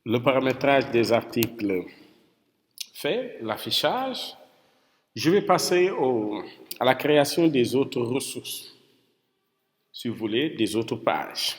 Le paramétrage des articles fait, l'affichage, je vais passer à la création des autres ressources, si vous voulez, des autres pages.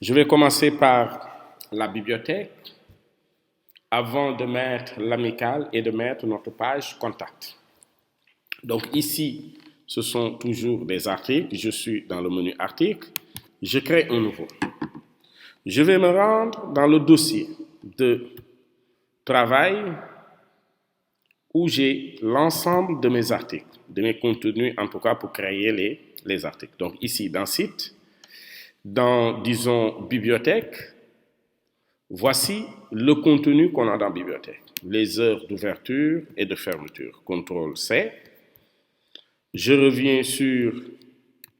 Je vais commencer par la bibliothèque avant de mettre l'amicale et de mettre notre page contact. Donc ici, ce sont toujours des articles. Je suis dans le menu article. Je crée un nouveau. Je vais me rendre dans le dossier de travail où j'ai l'ensemble de mes articles, de mes contenus, en tout cas pour créer les articles. Donc ici, dans site, dans, disons, bibliothèque, voici le contenu qu'on a dans bibliothèque. Les heures d'ouverture et de fermeture. CTRL-C. Je reviens sur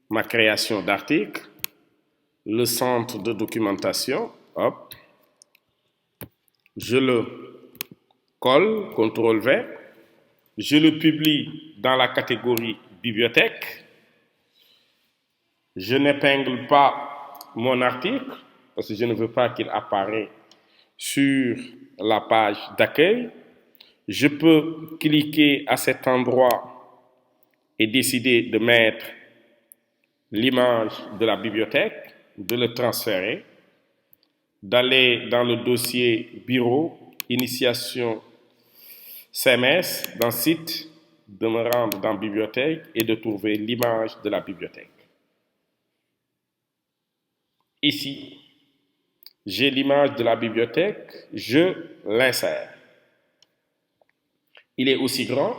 ma création d'articles, le centre de documentation, hop. Je le colle, CTRL-V. Je le publie dans la catégorie bibliothèque. Je n'épingle pas mon article parce que je ne veux pas qu'il apparaisse sur la page d'accueil. Je peux cliquer à cet endroit et décider de mettre l'image de la bibliothèque, de le transférer, d'aller dans le dossier bureau, initiation CMS, dans site, de me rendre dans bibliothèque et de trouver l'image de la bibliothèque. Ici, j'ai l'image de la bibliothèque, je l'insère. Il est aussi grand,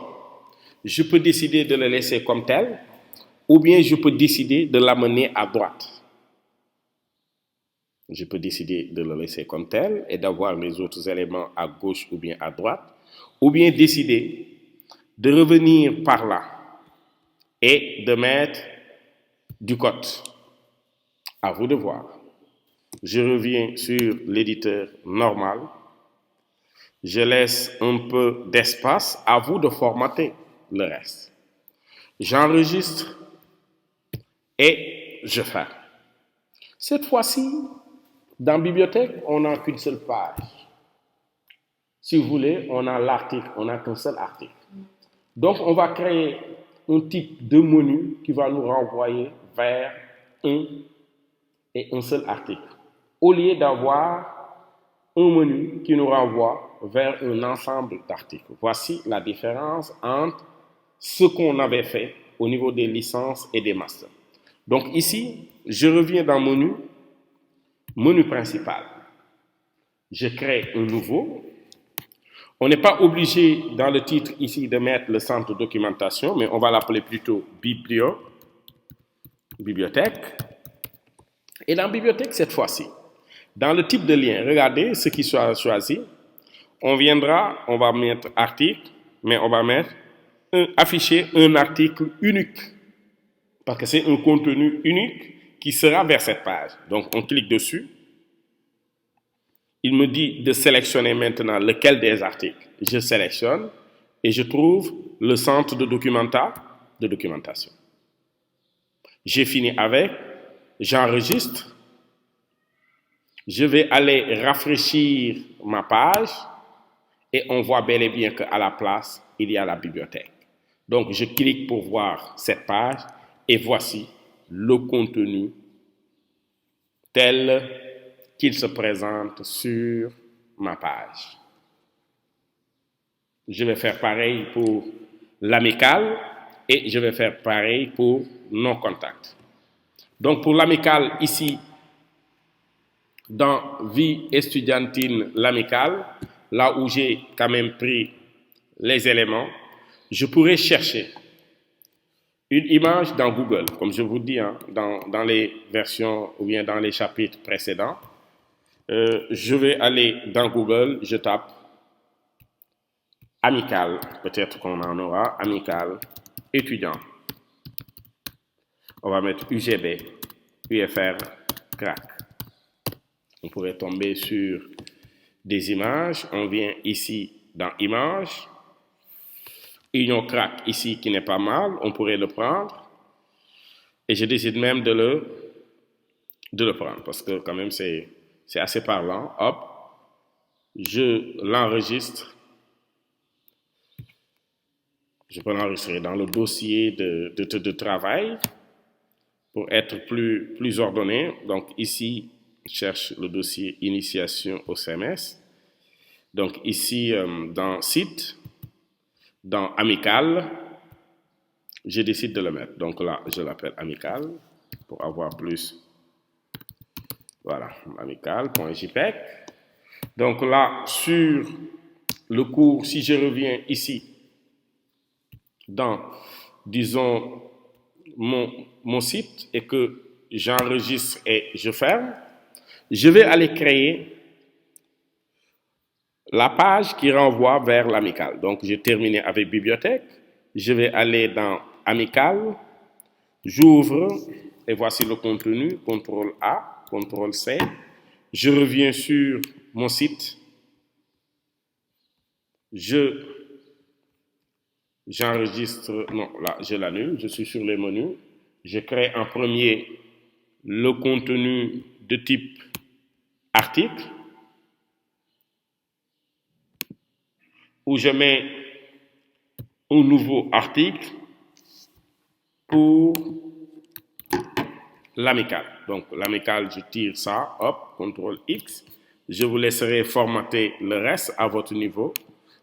je peux décider de le laisser comme tel, ou bien je peux décider de l'amener à droite. Je peux décider de le laisser comme tel et d'avoir les autres éléments à gauche ou bien à droite, ou bien décider de revenir par là et de mettre du code. À vous de voir. Je reviens sur l'éditeur normal. Je laisse un peu d'espace. À vous de formater le reste. J'enregistre et je ferme. Cette fois-ci, dans bibliothèque, on n'a qu'une seule page. Si vous voulez, on a l'article, on n'a qu'un seul article. Donc, on va créer un type de menu qui va nous renvoyer vers un seul article. Au lieu d'avoir un menu qui nous renvoie vers un ensemble d'articles. Voici la différence entre ce qu'on avait fait au niveau des licences et des masters. Donc ici, je reviens dans menu principal. Je crée un nouveau. On n'est pas obligé dans le titre ici de mettre le centre de documentation, mais on va l'appeler plutôt bibliothèque. Et dans bibliothèque, cette fois-ci, dans le type de lien, regardez ce qui sera choisi. On va mettre article, mais on va mettre afficher un article unique. Parce que c'est un contenu unique qui sera vers cette page. Donc, on clique dessus. Il me dit de sélectionner maintenant lequel des articles. Je sélectionne et je trouve le centre de documentation. J'ai fini avec, j'enregistre. Je vais aller rafraîchir ma page et on voit bel et bien qu'à la place, il y a la bibliothèque. Donc, je clique pour voir cette page et voici le contenu tel qu'il se présente sur ma page. Je vais faire pareil pour l'amicale et je vais faire pareil pour nos contacts. Donc, pour l'amicale, ici, dans vie estudiantine, l'amicale, là où j'ai quand même pris les éléments, je pourrais chercher une image dans Google, comme je vous dis, hein, dans les versions ou bien dans les chapitres précédents. Je vais aller dans Google, je tape amicale, peut-être qu'on en aura, amicale, étudiant. On va mettre UGB, UFR, crack. On pourrait tomber sur des images. On vient ici dans images. Union crack ici qui n'est pas mal. On pourrait le prendre. Et je décide même de le prendre parce que quand même c'est assez parlant. Hop. je l'enregistre. Je peux l'enregistrer dans le dossier de travail pour être plus ordonné. Donc ici, je cherche le dossier initiation au CMS. Donc ici, dans site, dans amical, je décide de le mettre. Donc là, je l'appelle amical pour avoir plus. Voilà, amical.jpeg. Donc là, sur le cours, si je reviens ici, dans, disons, mon site et que j'enregistre et je ferme, je vais aller créer la page qui renvoie vers l'amical. Donc, j'ai terminé avec bibliothèque. Je vais aller dans amical, j'ouvre et voici le contenu, CTRL A, CTRL C. Je reviens sur mon site. J'enregistre, non, là, je l'annule, je suis sur les menus. Je crée en premier le contenu de type article, où je mets un nouveau article pour l'amical. Donc, l'amical, je tire ça, hop, CTRL X. Je vous laisserai formater le reste à votre niveau.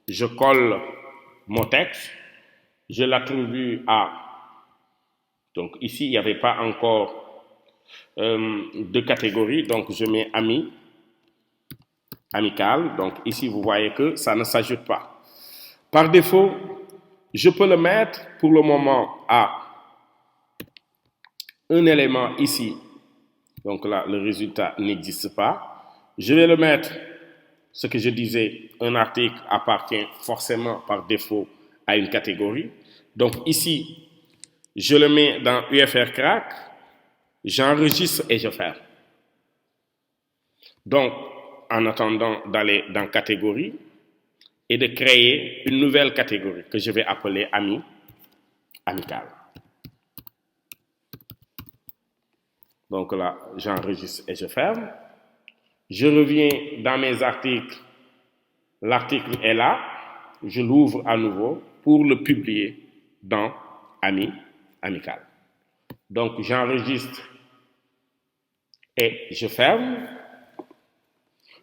Je colle mon texte. Je l'attribue à... Donc, ici, il n'y avait pas encore de catégorie. Donc, je mets ami, amical. Donc, ici, vous voyez que ça ne s'ajoute pas. Par défaut, je peux le mettre pour le moment à un élément ici. Donc là, le résultat n'existe pas. Je vais le mettre, ce que je disais, un article appartient forcément par défaut à une catégorie. Donc ici, je le mets dans UFR Crack, j'enregistre et je ferme. Donc, en attendant d'aller dans catégorie et de créer une nouvelle catégorie que je vais appeler ami, amical. Donc là, j'enregistre et je ferme. Je reviens dans mes articles. L'article est là. Je l'ouvre à nouveau pour le publier dans Ami, amical. Donc, j'enregistre et je ferme.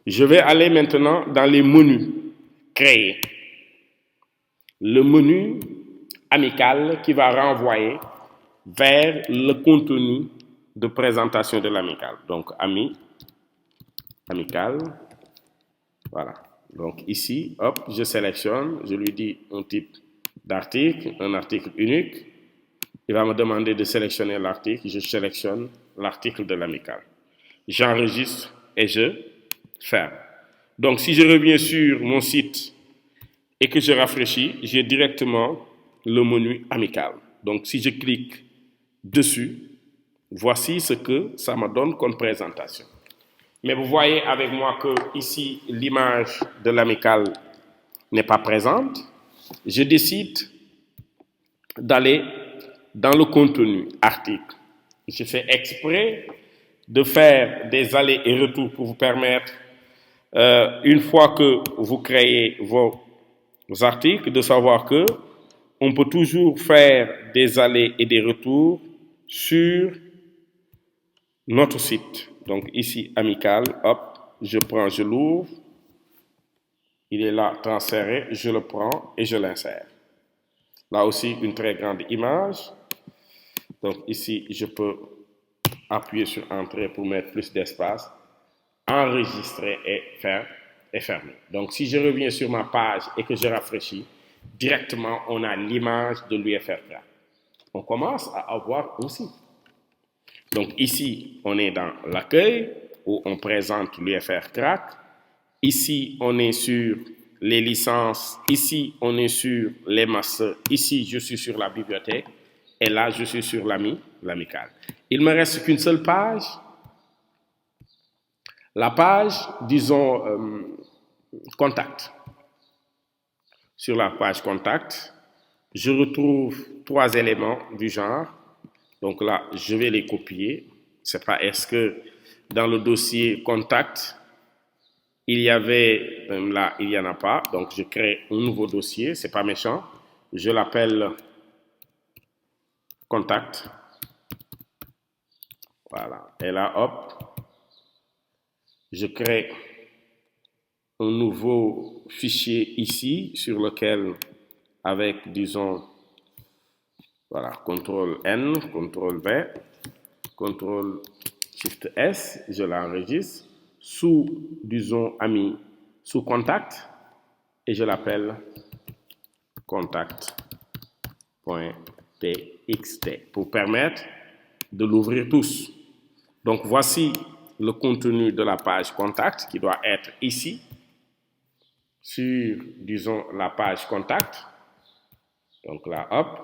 Je vais aller maintenant dans les menus. Créer. Le menu amical qui va renvoyer vers le contenu de présentation de l'amical. Donc, ami, amical. Voilà. Donc, ici, hop, je sélectionne. Je lui dis un type d'article, un article unique. Il va me demander de sélectionner l'article. Je sélectionne l'article de l'amical. J'enregistre et je ferme. Donc, si je reviens sur mon site et que je rafraîchis, j'ai directement le menu amical. Donc, si je clique dessus, voici ce que ça me donne comme présentation. Mais vous voyez avec moi que ici, l'image de l'amical n'est pas présente. Je décide d'aller dans le contenu article. Je fais exprès de faire des allers et retours pour vous permettre, une fois que vous créez vos articles, de savoir que on peut toujours faire des allers et des retours sur notre site. Donc ici, amical, hop, je prends, je l'ouvre. Il est là, transféré, je le prends et je l'insère. Là aussi, une très grande image. Donc ici, je peux appuyer sur Entrée pour mettre plus d'espace, enregistrer et fermer. Donc si je reviens sur ma page et que je rafraîchis, directement, on a l'image de l'UFR Crack. On commence à avoir aussi. Donc ici, on est dans l'accueil où on présente l'UFR Crack. Ici, on est sur les licences. Ici, on est sur les masters. Ici, je suis sur la bibliothèque. Et là, je suis sur l'amical. Il me reste qu'une seule page. La page, disons, contact. Sur la page contact, je retrouve 3 éléments du genre. Donc là, je vais les copier. C'est pas est-ce que dans le dossier contact, il y avait, même là, il n'y en a pas. Donc, je crée un nouveau dossier. C'est pas méchant. Je l'appelle contact. Voilà. Et là, hop, je crée un nouveau fichier ici sur lequel, avec, disons, voilà, CTRL N, CTRL V, CTRL SHIFT S, je l'enregistre sous, disons, ami, sous contact, et je l'appelle contact.txt pour permettre de l'ouvrir tous. Donc, voici le contenu de la page contact qui doit être ici, sur, disons, la page contact. Donc là, hop,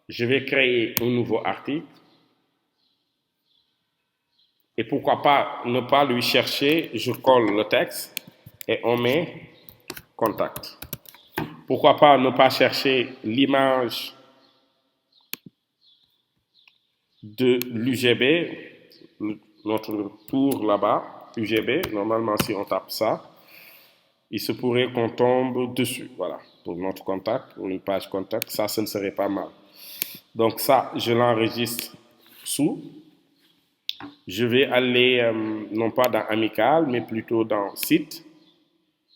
je vais créer un nouveau article. Et pourquoi pas ne pas lui chercher, je colle le texte et on met contact. Pourquoi pas ne pas chercher l'image de l'UGB, notre tour là-bas, UGB. Normalement, si on tape ça, il se pourrait qu'on tombe dessus. Voilà, pour notre contact, pour une page contact, ça, ce ne serait pas mal. Donc ça, je l'enregistre sous. Je vais aller, non pas dans Amical, mais plutôt dans Site.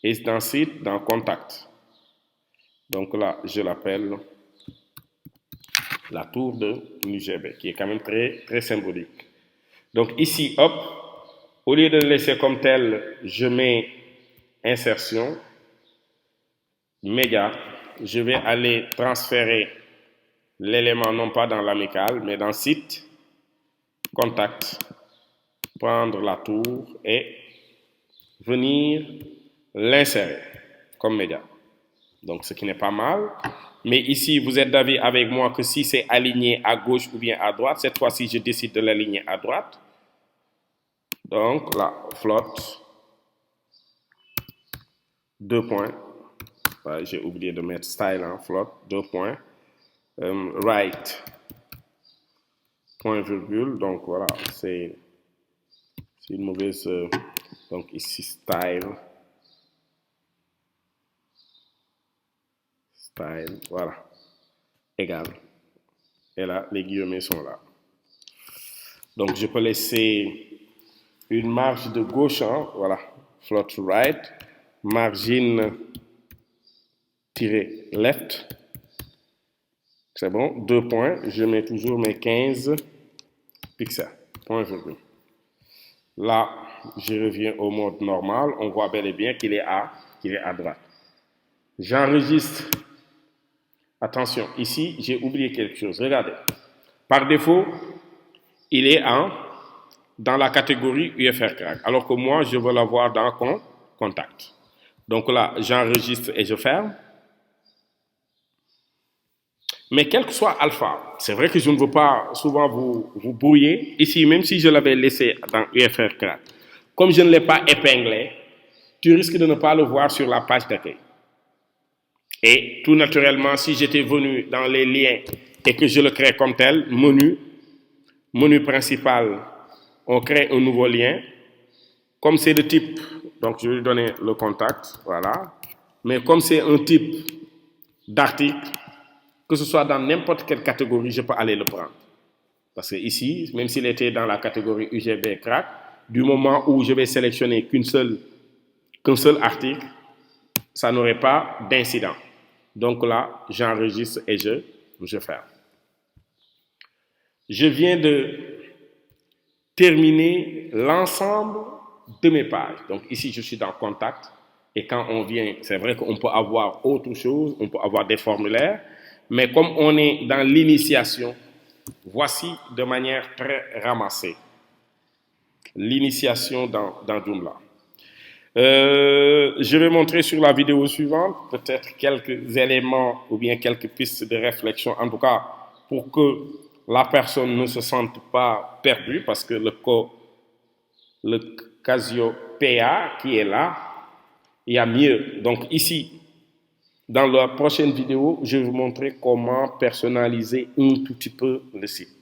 Et dans Site, dans Contact. Donc là, je l'appelle la tour de l'UGB, qui est quand même très, très symbolique. Donc ici, hop, au lieu de le laisser comme tel, je mets insertion, média. Je vais aller transférer l'élément non pas dans l'amical, mais dans site, contact, prendre la tour et venir l'insérer comme média. Donc ce qui n'est pas mal. Mais ici, vous êtes d'avis avec moi que si c'est aligné à gauche ou bien à droite, cette fois-ci, je décide de l'aligner à droite. Donc là, flotte, 2 points. Ouais, j'ai oublié de mettre style en flotte, 2 points. Right, point virgule. Donc voilà, c'est une mauvaise. Donc ici, style. Style, voilà. Égal. Et là, les guillemets sont là. Donc je peux laisser une marge de gauche, hein, voilà, float right, margin tiré left, c'est bon, 2 points, je mets toujours mes 15 pixels, point virgule. Là, je reviens au mode normal, on voit bel et bien qu'il est à droite. J'enregistre, attention, ici, j'ai oublié quelque chose, regardez, par défaut, il est dans la catégorie UFR Crack, alors que moi, je veux l'avoir dans contact. Donc là, j'enregistre et je ferme. Mais quel que soit alpha, c'est vrai que je ne veux pas souvent vous brouiller. Ici, même si je l'avais laissé dans UFR Crack, comme je ne l'ai pas épinglé, tu risques de ne pas le voir sur la page d'accueil. Et tout naturellement, si j'étais venu dans les liens et que je le crée comme tel, menu principal, on crée un nouveau lien. Comme c'est de type, donc je vais lui donner le contact, voilà. Mais comme c'est un type d'article, que ce soit dans n'importe quelle catégorie, je peux aller le prendre. Parce que ici, même s'il était dans la catégorie UGB crack, du moment où je vais sélectionner qu'un seul article, ça n'aurait pas d'incident. Donc là, j'enregistre et je ferme. Je viens de terminer l'ensemble de mes pages. Donc ici, je suis dans Contact. Et quand on vient, c'est vrai qu'on peut avoir autre chose, on peut avoir des formulaires. Mais comme on est dans l'initiation, voici de manière très ramassée l'initiation dans Joomla. Je vais montrer sur la vidéo suivante peut-être quelques éléments ou bien quelques pistes de réflexion, en tout cas pour que la personne ne se sente pas perdue, parce que le Cassiopeia qui est là, il y a mieux. Donc ici, dans la prochaine vidéo, je vais vous montrer comment personnaliser un tout petit peu le site.